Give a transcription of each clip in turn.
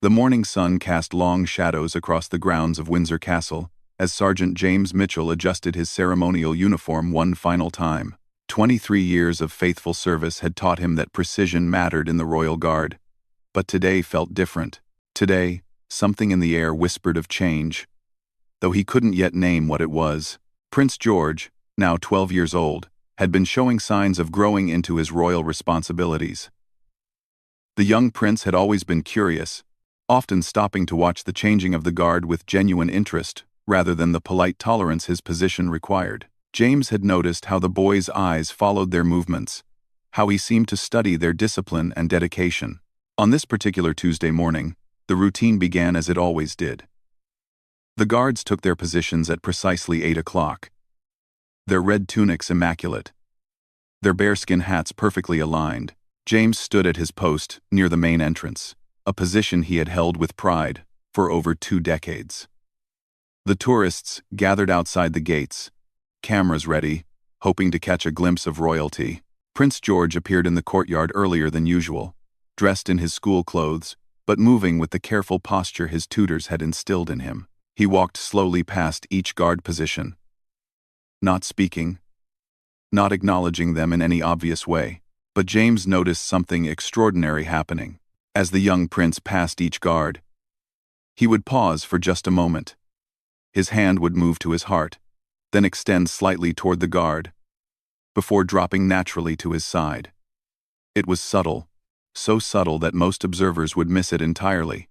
The morning sun cast long shadows across the grounds of Windsor Castle, as Sergeant James Mitchell adjusted his ceremonial uniform one final time. 23 years of faithful service had taught him that precision mattered in the Royal Guard. But today felt different. Today, something in the air whispered of change, though he couldn't yet name what it was. Prince George, now 12 years old, had been showing signs of growing into his royal responsibilities. The young prince had always been curious, often stopping to watch the changing of the guard with genuine interest, rather than the polite tolerance his position required. James had noticed how the boy's eyes followed their movements, how he seemed to study their discipline and dedication. On this particular Tuesday morning, the routine began as it always did. The guards took their positions at precisely 8 o'clock. Their red tunics immaculate, their bearskin hats perfectly aligned. James stood at his post near the main entrance, a position he had held with pride for over 2 decades. The tourists gathered outside the gates, cameras ready, hoping to catch a glimpse of royalty. Prince George appeared in the courtyard earlier than usual, dressed in his school clothes, but moving with the careful posture his tutors had instilled in him. He walked slowly past each guard position, not speaking, not acknowledging them in any obvious way. But James noticed something extraordinary happening. As the young prince passed each guard, he would pause for just a moment. His hand would move to his heart, then extend slightly toward the guard, before dropping naturally to his side. It was subtle, so subtle that most observers would miss it entirely.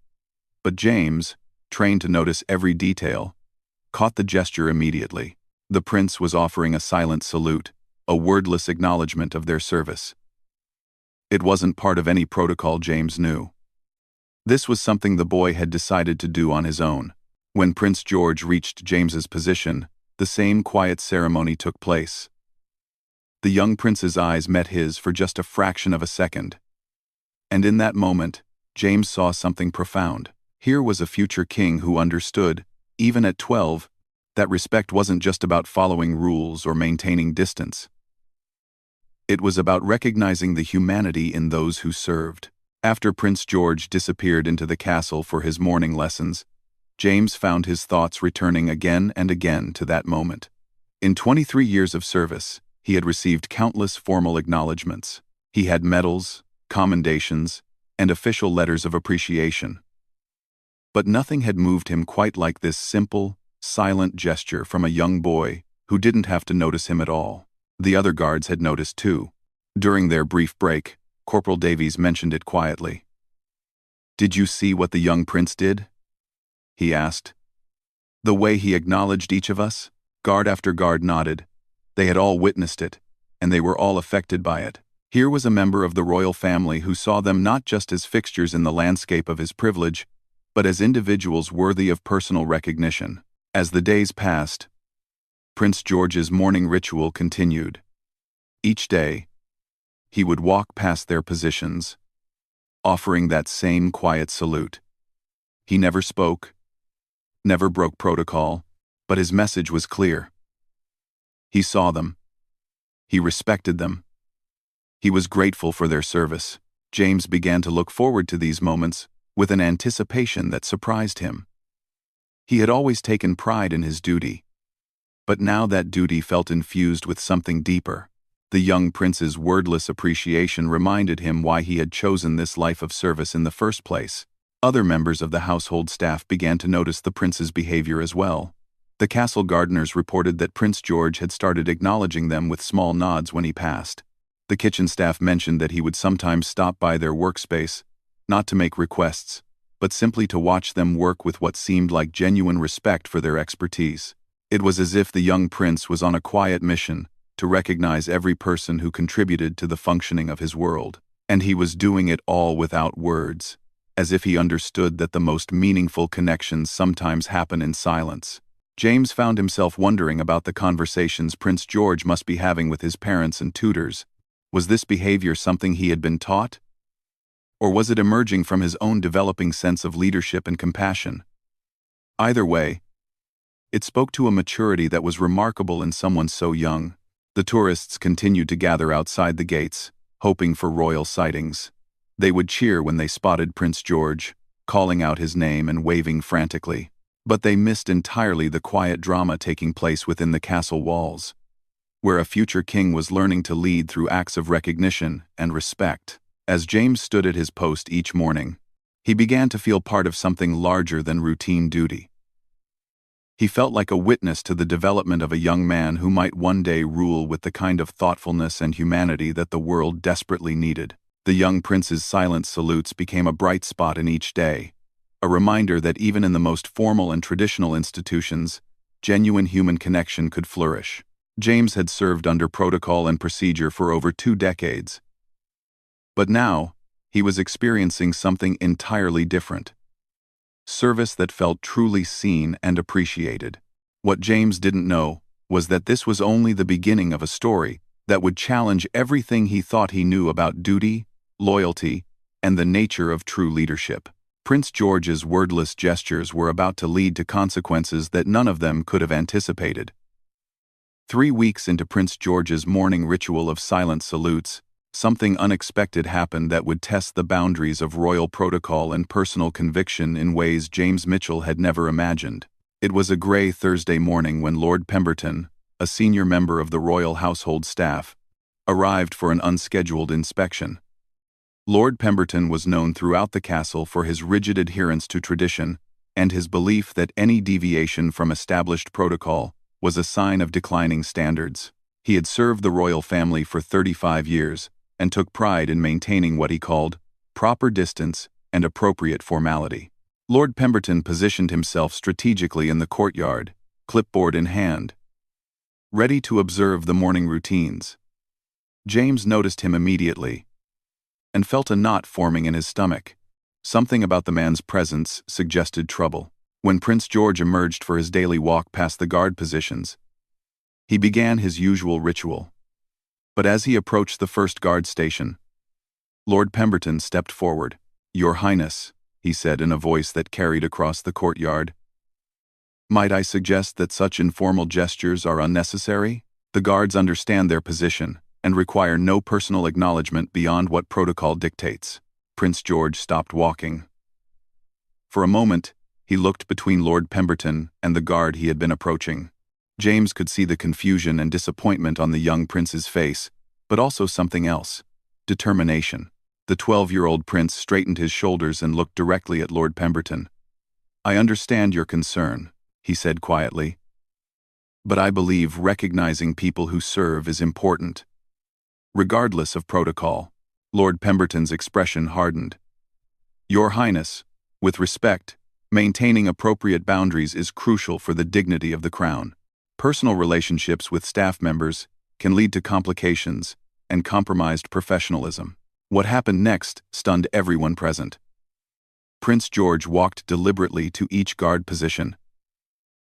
But James, trained to notice every detail, caught the gesture immediately. The prince was offering a silent salute, a wordless acknowledgement of their service. It wasn't part of any protocol, James knew. This was something the boy had decided to do on his own. When Prince George reached James's position, the same quiet ceremony took place. The young prince's eyes met his for just a fraction of a second. And in that moment, James saw something profound. Here was a future king who understood, even at 12, that respect wasn't just about following rules or maintaining distance. It was about recognizing the humanity in those who served. After Prince George disappeared into the castle for his morning lessons, James found his thoughts returning again and again to that moment. In 23 years of service, he had received countless formal acknowledgments. He had medals, commendations, and official letters of appreciation. But nothing had moved him quite like this simple, silent gesture from a young boy who didn't have to notice him at all. The other guards had noticed too. During their brief break, Corporal Davies mentioned it quietly. "Did you see what the young prince did?" he asked. "The way he acknowledged each of us?" Guard after guard nodded. They had all witnessed it, and they were all affected by it. Here was a member of the royal family who saw them not just as fixtures in the landscape of his privilege, but as individuals worthy of personal recognition. As the days passed, Prince George's morning ritual continued. Each day, he would walk past their positions, offering that same quiet salute. He never spoke, never broke protocol, but his message was clear. He saw them. He respected them. He was grateful for their service. James began to look forward to these moments with an anticipation that surprised him. He had always taken pride in his duty, but now that duty felt infused with something deeper. The young prince's wordless appreciation reminded him why he had chosen this life of service in the first place. Other members of the household staff began to notice the prince's behavior as well. The castle gardeners reported that Prince George had started acknowledging them with small nods when he passed. The kitchen staff mentioned that he would sometimes stop by their workspace, not to make requests, but simply to watch them work with what seemed like genuine respect for their expertise. It was as if the young prince was on a quiet mission to recognize every person who contributed to the functioning of his world, and he was doing it all without words, as if he understood that the most meaningful connections sometimes happen in silence. James found himself wondering about the conversations Prince George must be having with his parents and tutors. Was this behavior something he had been taught? Or was it emerging from his own developing sense of leadership and compassion? Either way, it spoke to a maturity that was remarkable in someone so young. The tourists continued to gather outside the gates, hoping for royal sightings. They would cheer when they spotted Prince George, calling out his name and waving frantically. But they missed entirely the quiet drama taking place within the castle walls, where a future king was learning to lead through acts of recognition and respect. As James stood at his post each morning, he began to feel part of something larger than routine duty. He felt like a witness to the development of a young man who might one day rule with the kind of thoughtfulness and humanity that the world desperately needed. The young prince's silent salutes became a bright spot in each day, a reminder that even in the most formal and traditional institutions, genuine human connection could flourish. James had served under protocol and procedure for over 2 decades. But now, he was experiencing something entirely different. Service that felt truly seen and appreciated. What James didn't know was that this was only the beginning of a story that would challenge everything he thought he knew about duty, loyalty, and the nature of true leadership. Prince George's wordless gestures were about to lead to consequences that none of them could have anticipated. 3 weeks into Prince George's morning ritual of silent salutes, something unexpected happened that would test the boundaries of royal protocol and personal conviction in ways James Mitchell had never imagined. It was a gray Thursday morning when Lord Pemberton, a senior member of the royal household staff, arrived for an unscheduled inspection. Lord Pemberton was known throughout the castle for his rigid adherence to tradition and his belief that any deviation from established protocol was a sign of declining standards. He had served the royal family for 35 years and took pride in maintaining what he called proper distance and appropriate formality. Lord Pemberton positioned himself strategically in the courtyard, clipboard in hand, ready to observe the morning routines. James noticed him immediately and felt a knot forming in his stomach. Something about the man's presence suggested trouble. When Prince George emerged for his daily walk past the guard positions, he began his usual ritual. But as he approached the first guard station, Lord Pemberton stepped forward. "Your Highness," he said in a voice that carried across the courtyard, "might I suggest that such informal gestures are unnecessary? The guards understand their position and require no personal acknowledgement beyond what protocol dictates." Prince George stopped walking. For a moment, he looked between Lord Pemberton and the guard he had been approaching. James could see the confusion and disappointment on the young prince's face, but also something else: determination. The 12-year-old prince straightened his shoulders and looked directly at Lord Pemberton. "I understand your concern," he said quietly, "but I believe recognizing people who serve is important, regardless of protocol." Lord Pemberton's expression hardened. "Your Highness, with respect, maintaining appropriate boundaries is crucial for the dignity of the crown. Personal relationships with staff members can lead to complications and compromised professionalism." What happened next stunned everyone present. Prince George walked deliberately to each guard position,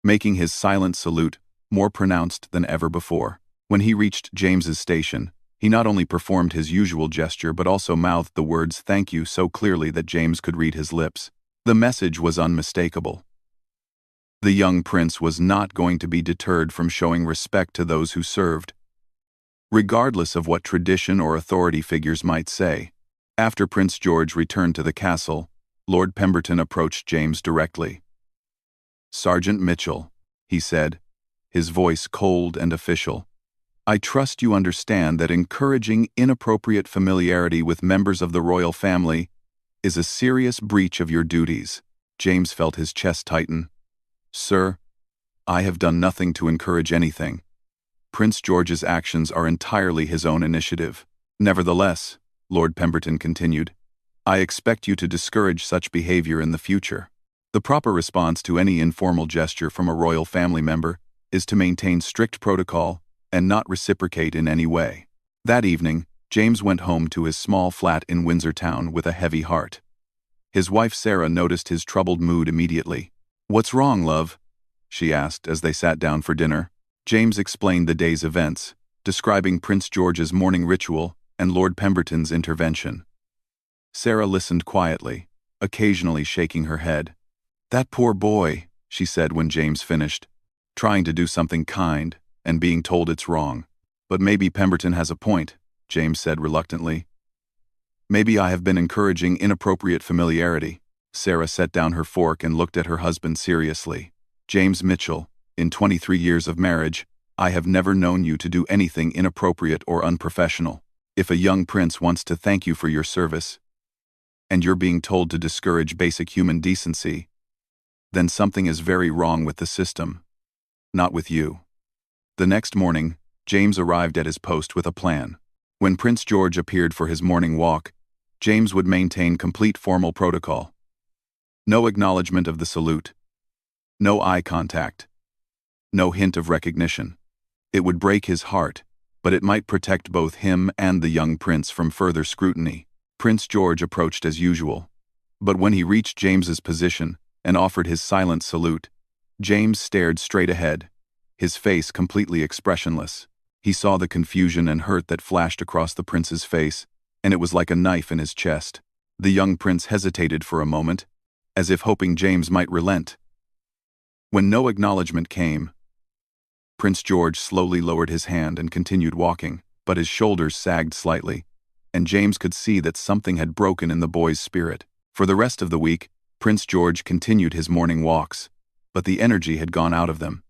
making his silent salute more pronounced than ever before. When he reached James's station, he not only performed his usual gesture but also mouthed the words "thank you" so clearly that James could read his lips. The message was unmistakable. The young prince was not going to be deterred from showing respect to those who served, regardless of what tradition or authority figures might say. After Prince George returned to the castle, Lord Pemberton approached James directly. "Sergeant Mitchell," he said, his voice cold and official, "I trust you understand that encouraging inappropriate familiarity with members of the royal family is a serious breach of your duties." James felt his chest tighten. "Sir, I have done nothing to encourage anything. Prince George's actions are entirely his own initiative. Nevertheless," Lord Pemberton continued, "I expect you to discourage such behavior in the future. The proper response to any informal gesture from a royal family member is to maintain strict protocol and not reciprocate in any way." That evening, James went home to his small flat in Windsor Town with a heavy heart. His wife Sarah noticed his troubled mood immediately. "What's wrong, love?" she asked as they sat down for dinner. James explained the day's events, describing Prince George's morning ritual and Lord Pemberton's intervention. Sarah listened quietly, occasionally shaking her head. "That poor boy," she said when James finished, "trying to do something kind and being told it's wrong." "But maybe Pemberton has a point," James said reluctantly. "Maybe I have been encouraging inappropriate familiarity." Sarah set down her fork and looked at her husband seriously. James Mitchell, in 23 years of marriage, I have never known you to do anything inappropriate or unprofessional. If a young prince wants to thank you for your service, and you're being told to discourage basic human decency, then something is very wrong with the system, not with you. The next morning, James arrived at his post with a plan. When Prince George appeared for his morning walk, James would maintain complete formal protocol. No acknowledgement of the salute. No eye contact. No hint of recognition. It would break his heart, but it might protect both him and the young prince from further scrutiny. Prince George approached as usual. But when he reached James's position and offered his silent salute, James stared straight ahead, his face completely expressionless. He saw the confusion and hurt that flashed across the prince's face, and it was like a knife in his chest. The young prince hesitated for a moment, as if hoping James might relent. When no acknowledgement came, Prince George slowly lowered his hand and continued walking, but his shoulders sagged slightly, and James could see that something had broken in the boy's spirit. For the rest of the week, Prince George continued his morning walks, but the energy had gone out of them.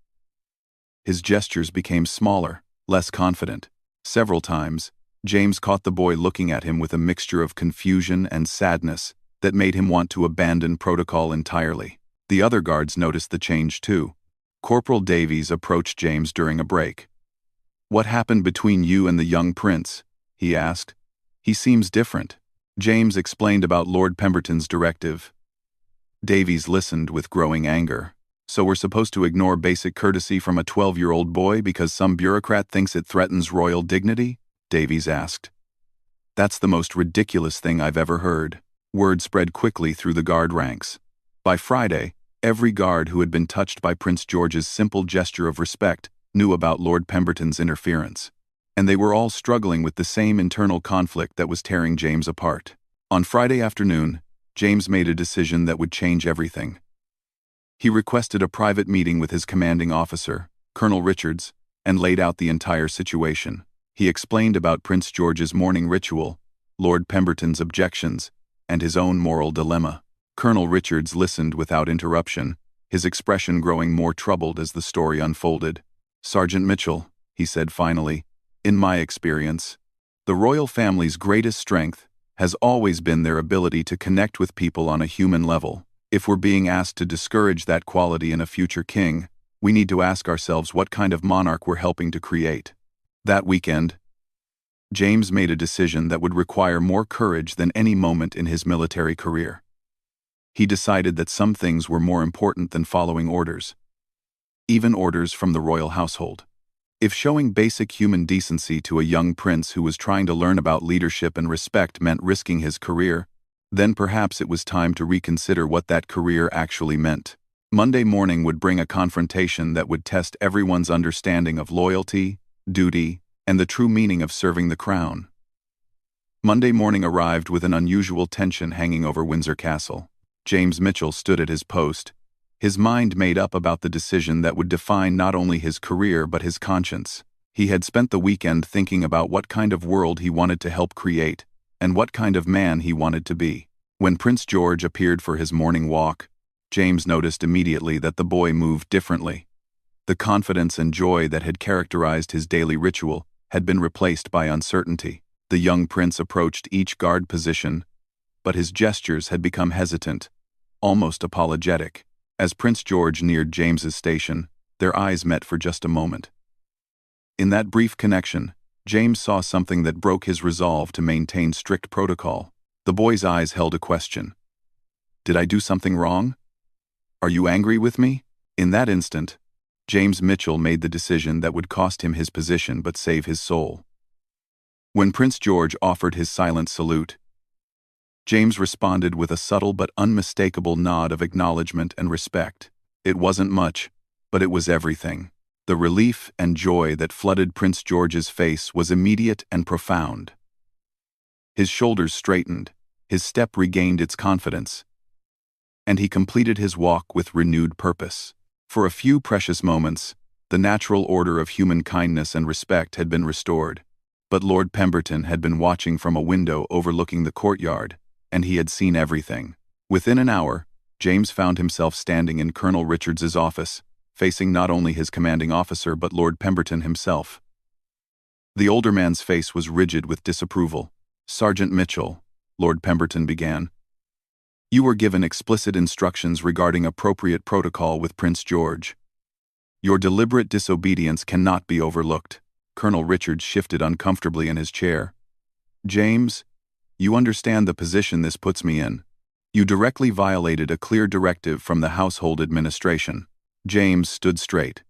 His gestures became smaller, less confident. Several times, James caught the boy looking at him with a mixture of confusion and sadness that made him want to abandon protocol entirely. The other guards noticed the change too. Corporal Davies approached James during a break. "What happened between you and the young prince?" he asked. "He seems different." James explained about Lord Pemberton's directive. Davies listened with growing anger. "So we're supposed to ignore basic courtesy from a 12-year-old boy because some bureaucrat thinks it threatens royal dignity?" Davies asked. "That's the most ridiculous thing I've ever heard." Word spread quickly through the guard ranks. By Friday, every guard who had been touched by Prince George's simple gesture of respect knew about Lord Pemberton's interference, and they were all struggling with the same internal conflict that was tearing James apart. On Friday afternoon, James made a decision that would change everything. He requested a private meeting with his commanding officer, Colonel Richards, and laid out the entire situation. He explained about Prince George's morning ritual, Lord Pemberton's objections, and his own moral dilemma. Colonel Richards listened without interruption, his expression growing more troubled as the story unfolded. "Sergeant Mitchell," he said finally, "in my experience, the royal family's greatest strength has always been their ability to connect with people on a human level. If we're being asked to discourage that quality in a future king, we need to ask ourselves what kind of monarch we're helping to create." That weekend, James made a decision that would require more courage than any moment in his military career. He decided that some things were more important than following orders, even orders from the royal household. If showing basic human decency to a young prince who was trying to learn about leadership and respect meant risking his career, then perhaps it was time to reconsider what that career actually meant. Monday morning would bring a confrontation that would test everyone's understanding of loyalty, duty, and the true meaning of serving the crown. Monday morning arrived with an unusual tension hanging over Windsor Castle. James Mitchell stood at his post, his mind made up about the decision that would define not only his career but his conscience. He had spent the weekend thinking about what kind of world he wanted to help create, and what kind of man he wanted to be. When Prince George appeared for his morning walk, James noticed immediately that the boy moved differently. The confidence and joy that had characterized his daily ritual had been replaced by uncertainty. The young prince approached each guard position, but his gestures had become hesitant, almost apologetic. As Prince George neared James's station, their eyes met for just a moment. In that brief connection, James saw something that broke his resolve to maintain strict protocol. The boy's eyes held a question. "Did I do something wrong? Are you angry with me?" In that instant, James Mitchell made the decision that would cost him his position but save his soul. When Prince George offered his silent salute, James responded with a subtle but unmistakable nod of acknowledgement and respect. It wasn't much, but it was everything. The relief and joy that flooded Prince George's face was immediate and profound. His shoulders straightened, his step regained its confidence, and he completed his walk with renewed purpose. For a few precious moments, the natural order of human kindness and respect had been restored, but Lord Pemberton had been watching from a window overlooking the courtyard, and he had seen everything. Within an hour, James found himself standing in Colonel Richards's office, facing not only his commanding officer but Lord Pemberton himself. The older man's face was rigid with disapproval. "Sergeant Mitchell," Lord Pemberton began, "you were given explicit instructions regarding appropriate protocol with Prince George. Your deliberate disobedience cannot be overlooked." Colonel Richards shifted uncomfortably in his chair. "James, you understand the position this puts me in. You directly violated a clear directive from the Household Administration." James stood straight,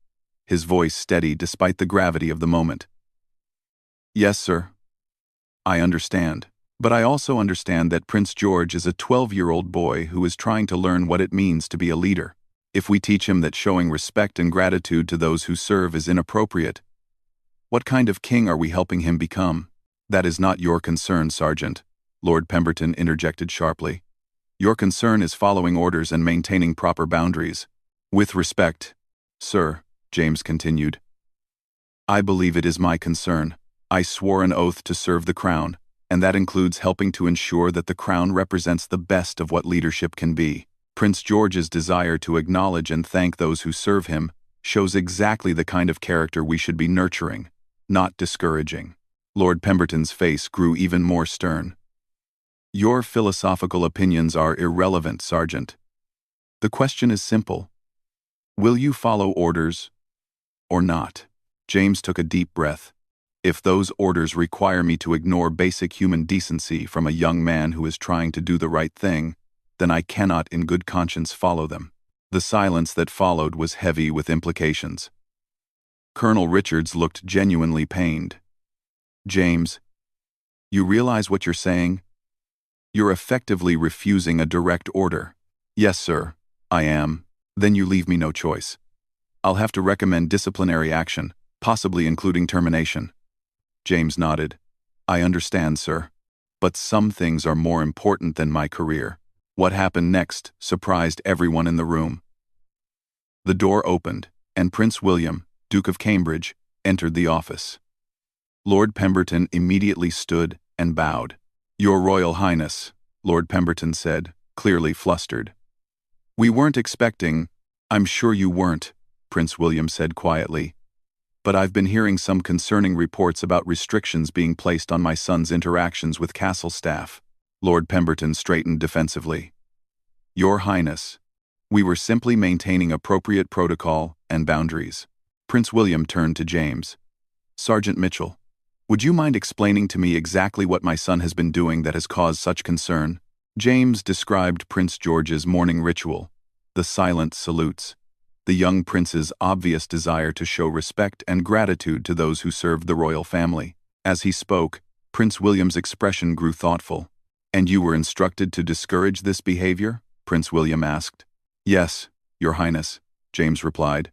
his voice steady despite the gravity of the moment. "Yes, sir. I understand. But I also understand that Prince George is a 12-year-old boy who is trying to learn what it means to be a leader. If we teach him that showing respect and gratitude to those who serve is inappropriate, what kind of king are we helping him become?" "That is not your concern, Sergeant," Lord Pemberton interjected sharply. "Your concern is following orders and maintaining proper boundaries." "With respect, sir," James continued, "I believe it is my concern. I swore an oath to serve the Crown, and that includes helping to ensure that the Crown represents the best of what leadership can be. Prince George's desire to acknowledge and thank those who serve him shows exactly the kind of character we should be nurturing, not discouraging." Lord Pemberton's face grew even more stern. "Your philosophical opinions are irrelevant, Sergeant. The question is simple. Will you follow orders or not?" James took a deep breath. "If those orders require me to ignore basic human decency from a young man who is trying to do the right thing, then I cannot in good conscience follow them." The silence that followed was heavy with implications. Colonel Richards looked genuinely pained. "James, you realize what you're saying? You're effectively refusing a direct order." "Yes, sir, I am." "Then you leave me no choice. I'll have to recommend disciplinary action, possibly including termination." James nodded. "I understand, sir. But some things are more important than my career." What happened next surprised everyone in the room. The door opened, and Prince William, Duke of Cambridge, entered the office. Lord Pemberton immediately stood and bowed. "Your Royal Highness," Lord Pemberton said, clearly flustered. "We weren't expecting—" "I'm sure you weren't," Prince William said quietly. "But I've been hearing some concerning reports about restrictions being placed on my son's interactions with castle staff." Lord Pemberton straightened defensively. "Your Highness, we were simply maintaining appropriate protocol and boundaries." Prince William turned to James. "Sergeant Mitchell, would you mind explaining to me exactly what my son has been doing that has caused such concern?" James described Prince George's morning ritual, the silent salutes, the young prince's obvious desire to show respect and gratitude to those who served the royal family. As he spoke, Prince William's expression grew thoughtful. "And you were instructed to discourage this behavior?" Prince William asked. "Yes, Your Highness," James replied.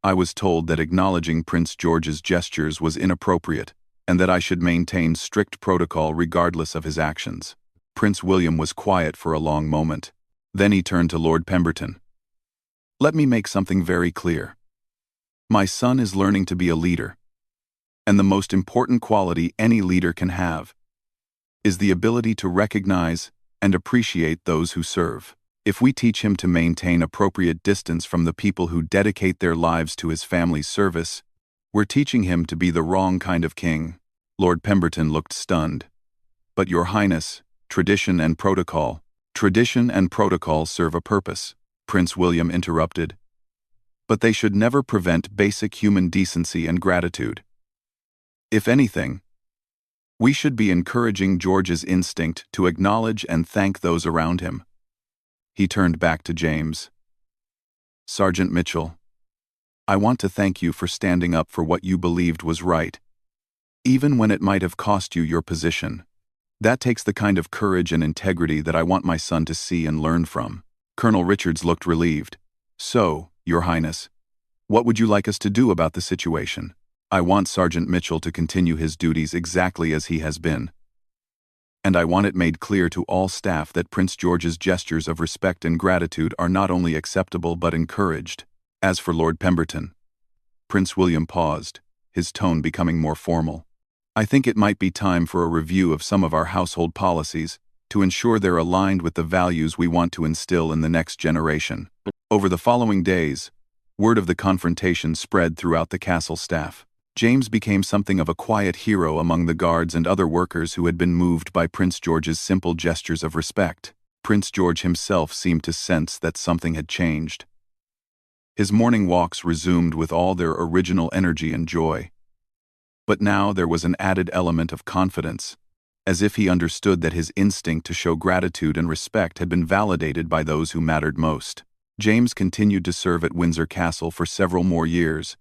"I was told that acknowledging Prince George's gestures was inappropriate, and that I should maintain strict protocol regardless of his actions." Prince William was quiet for a long moment. Then he turned to Lord Pemberton. "Let me make something very clear. My son is learning to be a leader, and the most important quality any leader can have is the ability to recognize and appreciate those who serve. If we teach him to maintain appropriate distance from the people who dedicate their lives to his family's service, we're teaching him to be the wrong kind of king." Lord Pemberton looked stunned. "But Your Highness, tradition and protocol serve a purpose," Prince William interrupted. "But they should never prevent basic human decency and gratitude. If anything, we should be encouraging George's instinct to acknowledge and thank those around him." He turned back to James. "Sergeant Mitchell, I want to thank you for standing up for what you believed was right, even when it might have cost you your position. That takes the kind of courage and integrity that I want my son to see and learn from." Colonel Richards looked relieved. "So, Your Highness, what would you like us to do about the situation?" "I want Sergeant Mitchell to continue his duties exactly as he has been. And I want it made clear to all staff that Prince George's gestures of respect and gratitude are not only acceptable but encouraged. As for Lord Pemberton," Prince William paused, his tone becoming more formal, "I think it might be time for a review of some of our household policies to ensure they're aligned with the values we want to instill in the next generation. Over the following days, word of the confrontation spread throughout the castle staff. James became something of a quiet hero among the guards and other workers who had been moved by Prince George's simple gestures of respect. Prince George himself seemed to sense that something had changed. His morning walks resumed with all their original energy and joy. But now there was an added element of confidence, as if he understood that his instinct to show gratitude and respect had been validated by those who mattered most. James continued to serve at Windsor Castle for several more years,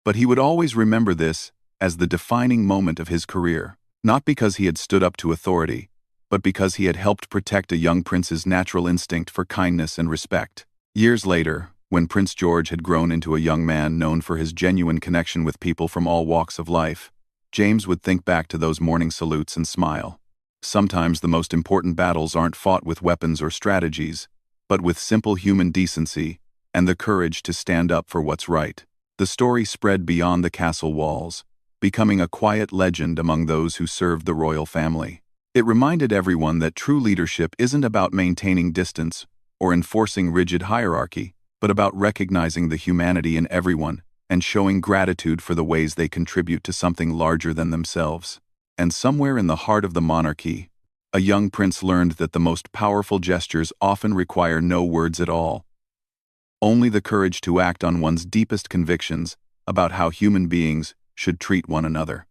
but he would always remember this as the defining moment of his career, not because he had stood up to authority, but because he had helped protect a young prince's natural instinct for kindness and respect. Years later, when Prince George had grown into a young man known for his genuine connection with people from all walks of life, James would think back to those morning salutes and smile. Sometimes the most important battles aren't fought with weapons or strategies, but with simple human decency and the courage to stand up for what's right. The story spread beyond the castle walls, becoming a quiet legend among those who served the royal family. It reminded everyone that true leadership isn't about maintaining distance or enforcing rigid hierarchy, but about recognizing the humanity in everyone and showing gratitude for the ways they contribute to something larger than themselves. And somewhere in the heart of the monarchy, a young prince learned that the most powerful gestures often require no words at all. Only the courage to act on one's deepest convictions about how human beings should treat one another.